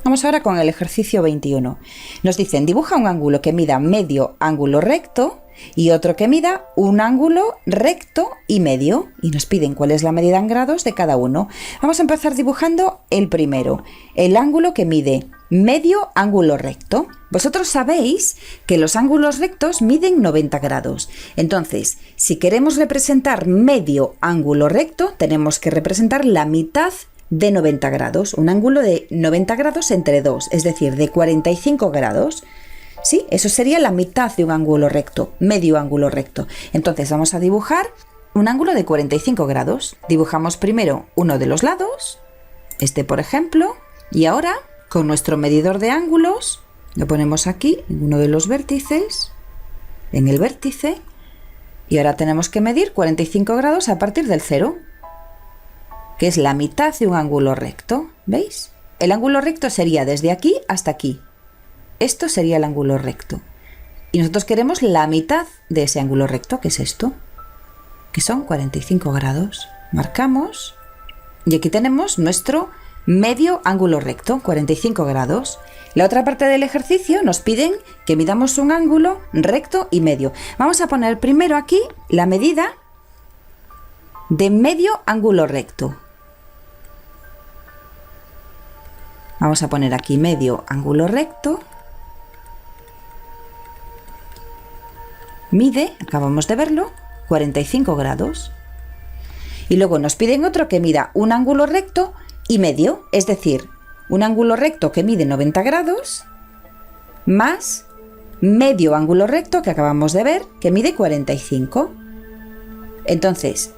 Vamos ahora con el ejercicio 21. Nos dicen, dibuja un ángulo que mida medio ángulo recto y otro que mida un ángulo recto y medio. Y nos piden cuál es la medida en grados de cada uno. Vamos a empezar dibujando el primero, el ángulo que mide medio ángulo recto. Vosotros sabéis que los ángulos rectos miden 90 grados. Entonces, si queremos representar medio ángulo recto, tenemos que representar la mitad de 90 grados, un ángulo de 90 grados entre 2, es decir, de 45 grados. ¿Sí? Eso sería la mitad de un ángulo recto, medio ángulo recto. Entonces vamos a dibujar un ángulo de 45 grados. Dibujamos primero uno de los lados, este por ejemplo, y ahora con nuestro medidor de ángulos lo ponemos aquí en uno de los vértices, en el vértice, y ahora tenemos que medir 45 grados a partir del 0, que es la mitad de un ángulo recto. ¿Veis? El ángulo recto sería desde aquí hasta aquí. Esto sería el ángulo recto. Y nosotros queremos la mitad de ese ángulo recto, que es esto, que son 45 grados. Marcamos y aquí tenemos nuestro medio ángulo recto, 45 grados. La otra parte del ejercicio nos piden que midamos un ángulo recto y medio. Vamos a poner primero aquí la medida de medio ángulo recto. Vamos a poner aquí medio ángulo recto. Mide, acabamos de verlo, 45 grados. Y luego nos piden otro que mida un ángulo recto y medio, es decir, un ángulo recto que mide 90 grados más medio ángulo recto que acabamos de ver que mide 45. Entonces,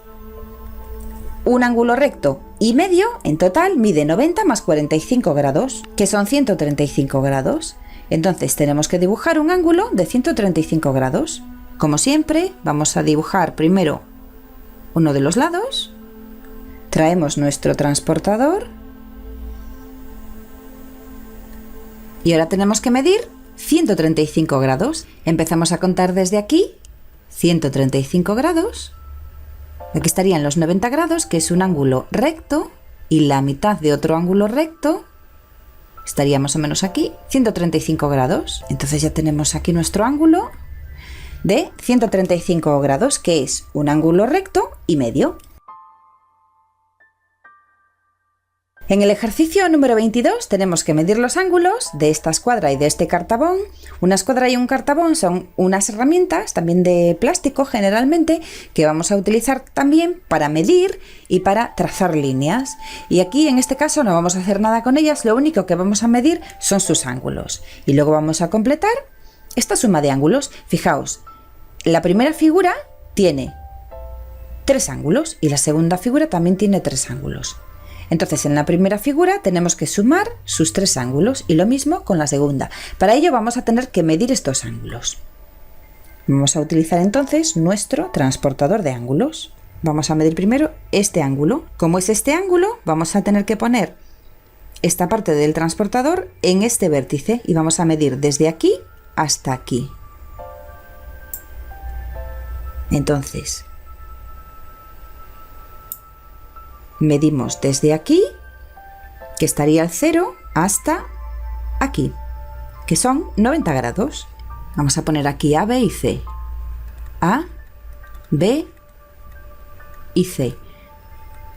un ángulo recto y medio en total mide 90 más 45 grados, que son 135 grados. Entonces tenemos que dibujar un ángulo de 135 grados. Como siempre, vamos a dibujar primero uno de los lados, traemos nuestro transportador y ahora tenemos que medir 135 grados. Empezamos a contar desde aquí, 135 grados. Aquí estarían los 90 grados, que es un ángulo recto, y la mitad de otro ángulo recto estaría más o menos aquí, 135 grados. Entonces ya tenemos aquí nuestro ángulo de 135 grados, que es un ángulo recto y medio. En el ejercicio número 22 tenemos que medir los ángulos de esta escuadra y de este cartabón. Una escuadra y un cartabón son unas herramientas, también de plástico generalmente, que vamos a utilizar también para medir y para trazar líneas. Y aquí en este caso no vamos a hacer nada con ellas, lo único que vamos a medir son sus ángulos. Y luego vamos a completar esta suma de ángulos. Fijaos, la primera figura tiene 3 ángulos y la segunda figura también tiene 3 ángulos. Entonces en la primera figura tenemos que sumar sus 3 ángulos y lo mismo con la segunda. Para ello vamos a tener que medir estos ángulos. Vamos a utilizar entonces nuestro transportador de ángulos. Vamos a medir primero este ángulo. Como es este ángulo, vamos a tener que poner esta parte del transportador en este vértice y vamos a medir desde aquí hasta aquí. Entonces, medimos desde aquí, que estaría el 0, hasta aquí, que son 90 grados. Vamos a poner aquí A, B y C. A, B y C.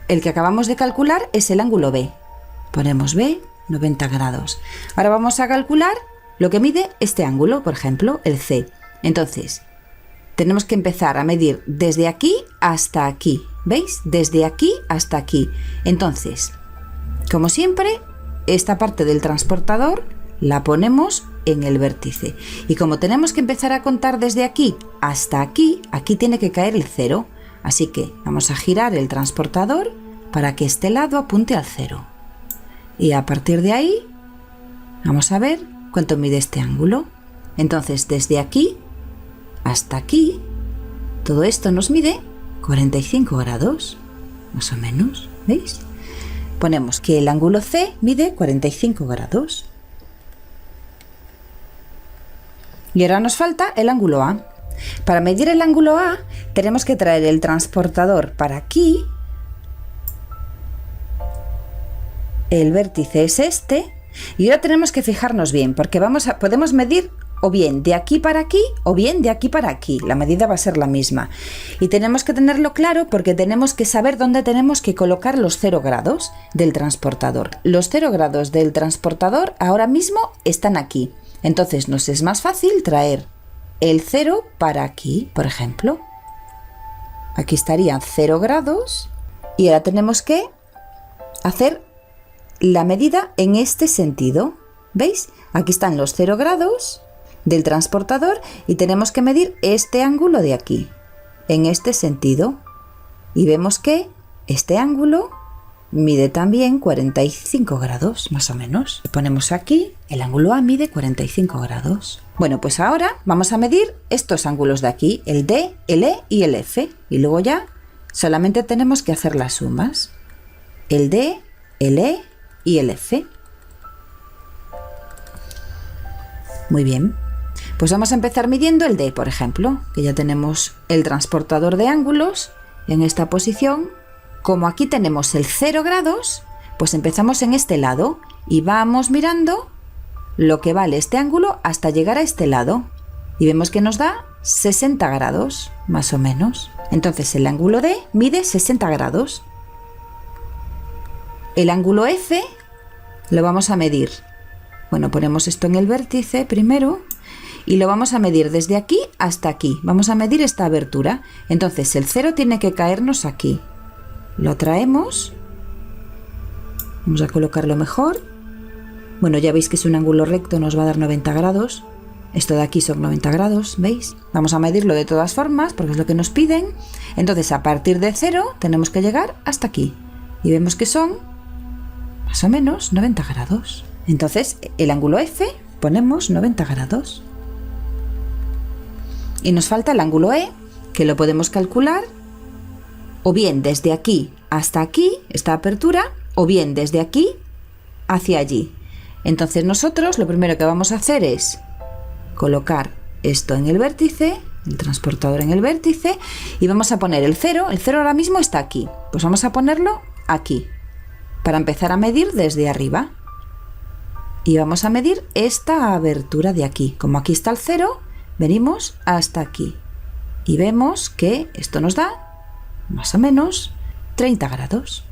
El que acabamos de calcular es el ángulo B. Ponemos B, 90 grados. Ahora vamos a calcular lo que mide este ángulo, por ejemplo, el C. Entonces, tenemos que empezar a medir desde aquí hasta aquí. ¿Veis? Desde aquí hasta aquí. Entonces, como siempre, esta parte del transportador la ponemos en el vértice. Y como tenemos que empezar a contar desde aquí hasta aquí, aquí tiene que caer el 0. Así que vamos a girar el transportador para que este lado apunte al 0. Y a partir de ahí, vamos a ver cuánto mide este ángulo. Entonces, desde aquí hasta aquí, todo esto nos mide 45 grados, más o menos, ¿veis? Ponemos que el ángulo C mide 45 grados. Y ahora nos falta el ángulo A. Para medir el ángulo A, tenemos que traer el transportador para aquí. El vértice es este. Y ahora tenemos que fijarnos bien, porque podemos medir o bien de aquí para aquí o bien de aquí para aquí. La medida va a ser la misma. Y tenemos que tenerlo claro porque tenemos que saber dónde tenemos que colocar los 0 grados del transportador. Los 0 grados del transportador ahora mismo están aquí. Entonces nos es más fácil traer el 0 para aquí, por ejemplo. Aquí estarían 0 grados y ahora tenemos que hacer la medida en este sentido. ¿Veis? Aquí están los 0 grados del transportador y tenemos que medir este ángulo de aquí, en este sentido. Y vemos que este ángulo mide también 45 grados, más o menos. Ponemos aquí, el ángulo A mide 45 grados. Bueno, pues ahora vamos a medir estos ángulos de aquí, el D, el E y el F. Y luego ya solamente tenemos que hacer las sumas. El D, el E y el F. Muy bien. Pues vamos a empezar midiendo el D, por ejemplo, que ya tenemos el transportador de ángulos en esta posición. Como aquí tenemos el 0 grados, pues empezamos en este lado y vamos mirando lo que vale este ángulo hasta llegar a este lado. Y vemos que nos da 60 grados, más o menos. Entonces el ángulo D mide 60 grados. El ángulo F lo vamos a medir. Bueno, ponemos esto en el vértice primero y lo vamos a medir desde aquí hasta aquí. Vamos a medir esta abertura. Entonces el 0 tiene que caernos aquí. Lo traemos. Vamos a colocarlo mejor. Bueno, ya veis que es un ángulo recto, nos va a dar 90 grados. Esto de aquí son 90 grados, ¿veis? Vamos a medirlo de todas formas porque es lo que nos piden. Entonces a partir de 0 tenemos que llegar hasta aquí. Y vemos que son más o menos 90 grados. Entonces el ángulo F ponemos 90 grados. Y nos falta el ángulo E, que lo podemos calcular o bien desde aquí hasta aquí, esta apertura, o bien desde aquí hacia allí. Entonces nosotros lo primero que vamos a hacer es colocar esto en el vértice, el transportador en el vértice, y vamos a poner el 0. El 0 ahora mismo está aquí. Pues vamos a ponerlo aquí, para empezar a medir desde arriba. Y vamos a medir esta abertura de aquí. Como aquí está el 0, venimos hasta aquí. Y vemos que esto nos da más o menos 30 grados.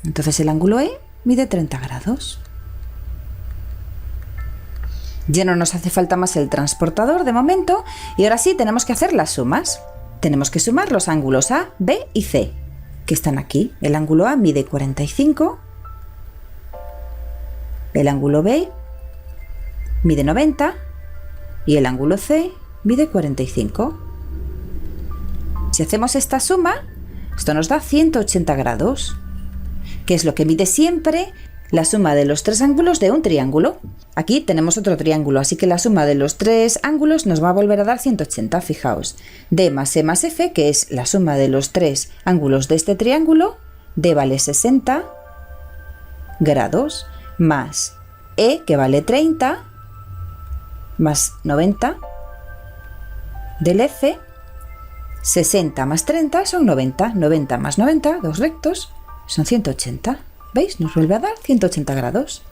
Entonces el ángulo E mide 30 grados. Ya no nos hace falta más el transportador de momento. Y ahora sí tenemos que hacer las sumas. Tenemos que sumar los ángulos A, B y C, que están aquí. El ángulo A mide 45. El ángulo B mide 90. Y el ángulo C mide 45. Si hacemos esta suma, esto nos da 180 grados, que es lo que mide siempre la suma de los tres ángulos de un triángulo. Aquí tenemos otro triángulo, así que la suma de los tres ángulos nos va a volver a dar 180, fijaos. D más E más F, que es la suma de los tres ángulos de este triángulo, D vale 60 grados, más E, que vale 30, más 90, del F, 60 más 30 son 90, 90 más 90, dos rectos, son 180. ¿Veis? Nos vuelve a dar 180 grados.